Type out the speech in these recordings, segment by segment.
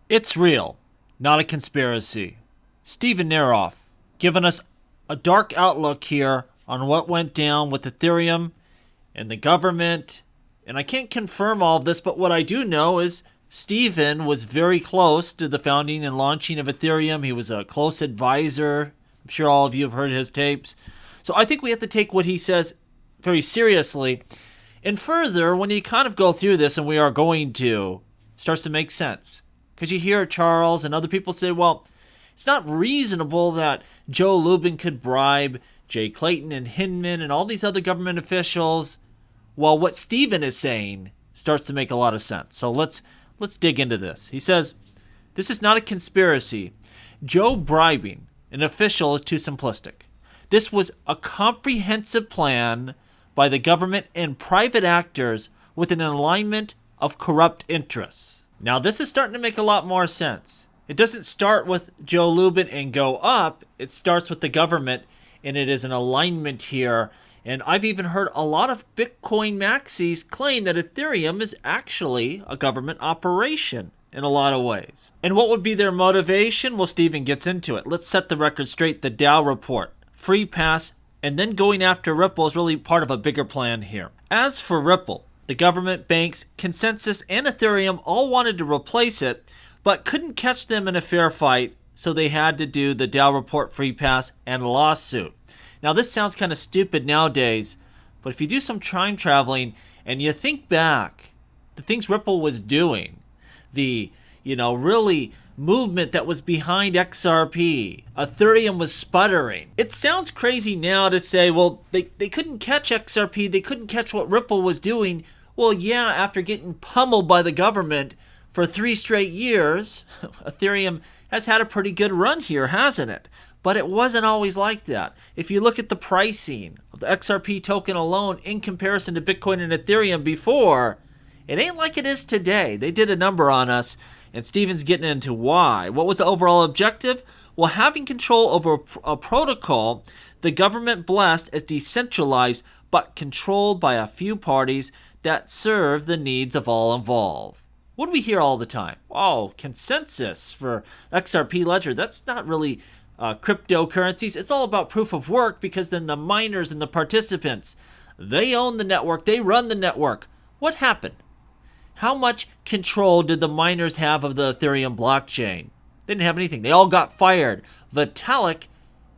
It's real, not a conspiracy. Steven Nerayoff giving us a dark outlook here on what went down with Ethereum and the government. And I can't confirm all of this, but what I do know is Steven was very close to the founding and launching of Ethereum. He was a close advisor. I'm sure all of you have heard his tapes. So I think we have to take what he says very seriously. And further, when you kind of go through this, and we are going to, it starts to make sense. Because you hear Charles and other people say, well, it's not reasonable that Joe Lubin could bribe Jay Clayton and Hinman and all these other government officials. Well, what Steven is saying starts to make a lot of sense. So let's dig into this. He says, this is not a conspiracy. Joe bribing an official is too simplistic. This was a comprehensive plan by the government and private actors with an alignment of corrupt interests. Now, this is starting to make a lot more sense. It doesn't start with Joe Lubin and go up. It starts with the government, and it is an alignment here. And I've even heard a lot of Bitcoin maxis claim that Ethereum is actually a government operation in a lot of ways. And what would be their motivation? Well, Steven gets into it. Let's set the record straight. The Dow report, free pass, and then going after Ripple is really part of a bigger plan here. As for Ripple, the government, banks, Consensus, and Ethereum all wanted to replace it, but couldn't catch them in a fair fight, so they had to do the Dow report free pass and lawsuit. Now, this sounds kind of stupid nowadays, but if you do some time traveling and you think back, the things Ripple was doing, the, really movement that was behind XRP, Ethereum was sputtering. It sounds crazy now to say, well, they couldn't catch XRP, they couldn't catch what Ripple was doing. Well, yeah, after getting pummeled by the government for 3 straight years, Ethereum has had a pretty good run here, hasn't it? But it wasn't always like that. If you look at the pricing of the XRP token alone in comparison to Bitcoin and Ethereum before, it ain't like it is today. They did a number on us, and Steven's getting into why. What was the overall objective? Well, having control over a protocol the government blessed as decentralized but controlled by a few parties that serve the needs of all involved. What do we hear all the time? Oh, consensus for XRP Ledger. That's not really cryptocurrencies. It's all about proof of work, because then the miners and the participants, they own the network, they run the network. What happened? How much control did the miners have of the Ethereum blockchain? They didn't have anything. They all got fired. Vitalik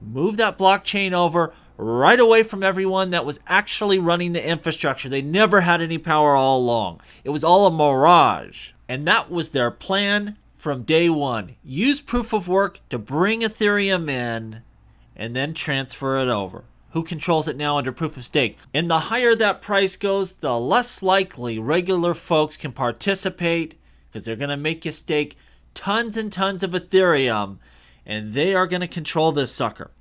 moved that blockchain over right away from everyone that was actually running the infrastructure. They never had any power all along. It was all a mirage. And that was their plan from day one. Use proof of work to bring Ethereum in and then transfer it over. Who controls it now under proof of stake? And the higher that price goes, the less likely regular folks can participate, because they're going to make you stake tons and tons of Ethereum, and they are going to control this sucker.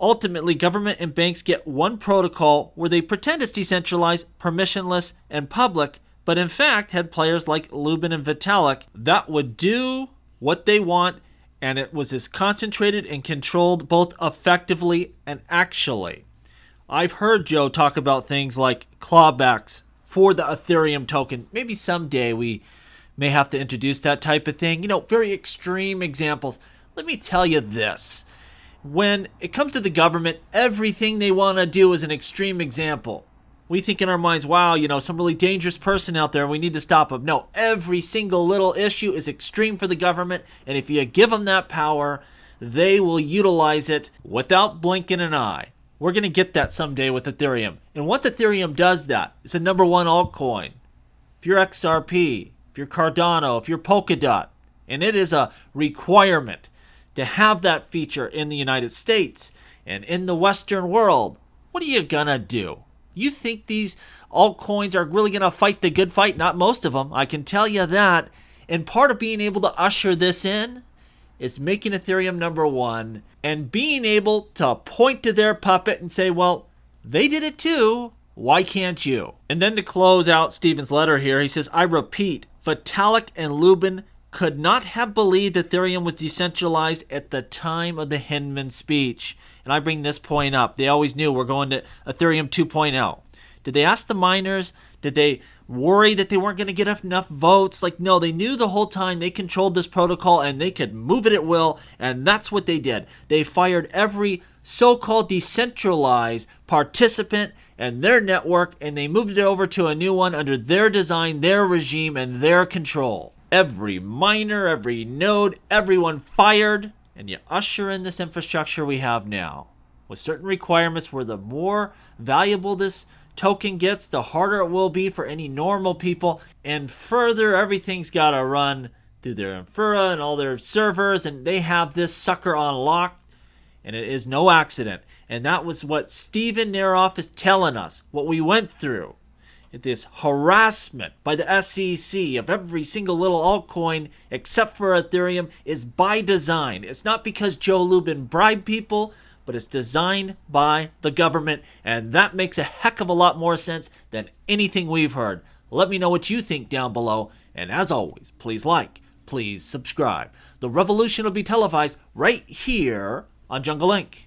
Ultimately, government and banks get one protocol where they pretend it's decentralized, permissionless, and public, but in fact had players like Lubin and Vitalik that would do what they want, and it was as concentrated and controlled both effectively and actually. I've heard Joe talk about things like clawbacks for the Ethereum token. Maybe someday we may have to introduce that type of thing. Very extreme examples. Let me tell you this. When it comes to the government, everything they want to do is an extreme example. We think in our minds, wow, some really dangerous person out there, we need to stop him. No, every single little issue is extreme for the government, and if you give them that power, they will utilize it without blinking an eye. We're going to get that someday with Ethereum. And once Ethereum does that, it's the number one altcoin. If you're XRP, if you're Cardano, if you're Polkadot, and it is a requirement to have that feature in the United States and in the Western world, what are you going to do? You think these altcoins are really going to fight the good fight? Not most of them, I can tell you that. And part of being able to usher this in is making Ethereum number one and being able to point to their puppet and say, well, they did it too. Why can't you? And then to close out Steven's letter here, he says, I repeat, Vitalik and Lubin could not have believed Ethereum was decentralized at the time of the Hinman speech. And I bring this point up. They always knew we're going to Ethereum 2.0. Did they ask the miners? Did they worried that they weren't going to get enough votes. Like, no, they knew the whole time they controlled this protocol and they could move it at will, and that's what they did. They fired every so-called decentralized participant and their network, and they moved it over to a new one under their design, their regime, and their control. Every miner, every node, everyone fired, and you usher in this infrastructure we have now with certain requirements where the more valuable this token gets, the harder it will be for any normal people. And further, everything's got to run through their Infura and all their servers, and they have this sucker on lock, and it is no accident. And that was what Steven Nerayoff is telling us, what we went through. This harassment by the SEC of every single little altcoin except for Ethereum is by design. It's not because Joe Lubin bribed people, but it's designed by the government, and that makes a heck of a lot more sense than anything we've heard. Let me know what you think down below, and as always, please like, please subscribe. The revolution will be televised right here on Jungle Inc.